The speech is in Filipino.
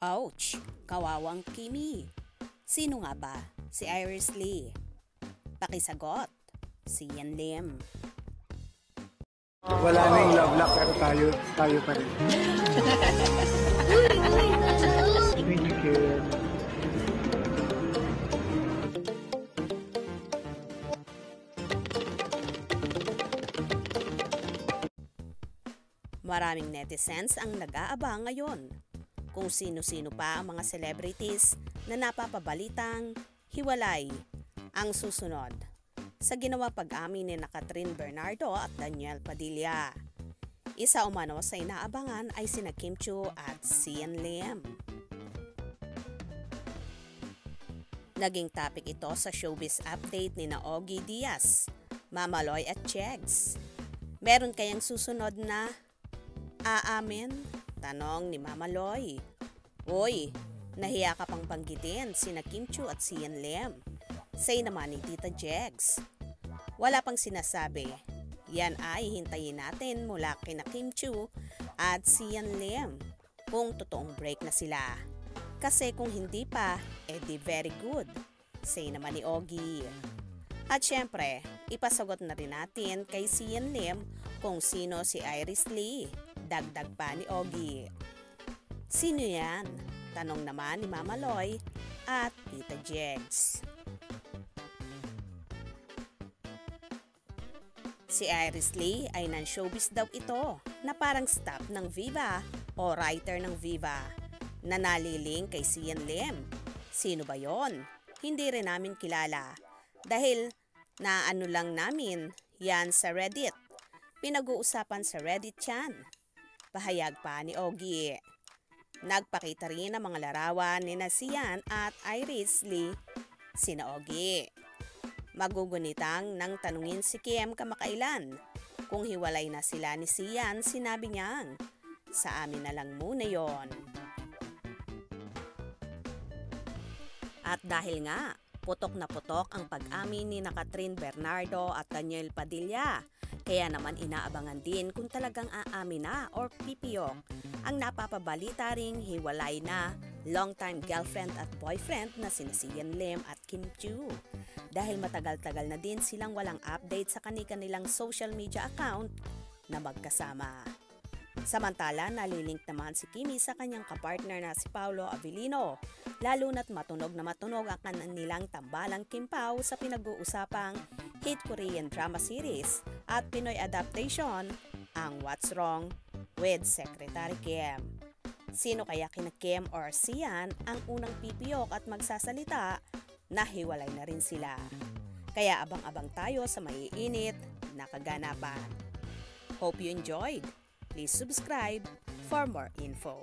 Ouch! Kawawang Kimi. Sino nga ba? Si Iris Lee. Pakisagot, si Yan Lim. Wala na yung love lock pero tayo pa rin. Thank you, Kim. Maraming netizens ang nag-aabang ngayon kung sino-sino pa ang mga celebrities na napapabalitang hiwalay ang susunod sa ginawa pag-amin ni Catherine Bernardo at Daniel Padilla. Isa umano sa inaabangan ay sina Kim Chiu at Yan Lim. Naging topic ito sa showbiz update ni Ogie Diaz, Mama Loy at Chegs. Meron kayang susunod na aamin? Tanong ni Mama Loy. Uy, nahiya ka pang banggitin sina Kim Chiu at Yan Lim. Say naman ni Tita Jegs. Wala pang sinasabi. Yan ay hintayin natin mula kina Kim Chiu at Yan Lim kung totoong break na sila. Kasi kung hindi pa, edi very good. Say naman ni Ogie. At syempre, ipasagot na rin natin kay Yan Lim kung sino si Iris Lee. Dagdag pa ni Ogie. Sino yan? Tanong naman ni Mama Loy at Tita Jegs. Si Iris Lee ay non-showbiz daw ito na parang staff ng Viva o writer ng Viva na naliling kay Yan Lim. Sino ba yon? Hindi rin namin kilala dahil naano lang namin yan sa Reddit. Pinag-uusapan sa Reddit yan. Pahayag pa ni Ogie. Nagpakita rin ang mga larawan ni Yan at Iris Lee, sina Ogie. Magugunitang nang tanungin si Kim kamakailan kung hiwalay na sila ni Yan, sinabi niyang, sa amin na lang muna yon. At dahil nga, putok na putok ang pag-amin ni Catherine Bernardo at Daniel Padilla, kaya naman inaabangan din kung talagang aamin na or pipiyok ang napapabalita ring hiwalay na long-time girlfriend at boyfriend na sina Yan Lim at Kim Chiu. Dahil matagal-tagal na din silang walang update sa kanilang social media account na magkasama. Samantala, nalilink naman si Kimi sa kanyang kapartner na si Paolo Avellino, lalo na't matunog na matunog ang kanilang tambalang Kim Pao sa pinag-uusapang hit Korean drama series at Pinoy adaptation, ang What's Wrong with Secretary Kim. Sino kaya kina Kim or Yan ang unang pipiyok at magsasalita na hiwalay na rin sila? Kaya abang-abang tayo sa maiinit na kaganapan. Hope you enjoyed. Please subscribe for more info.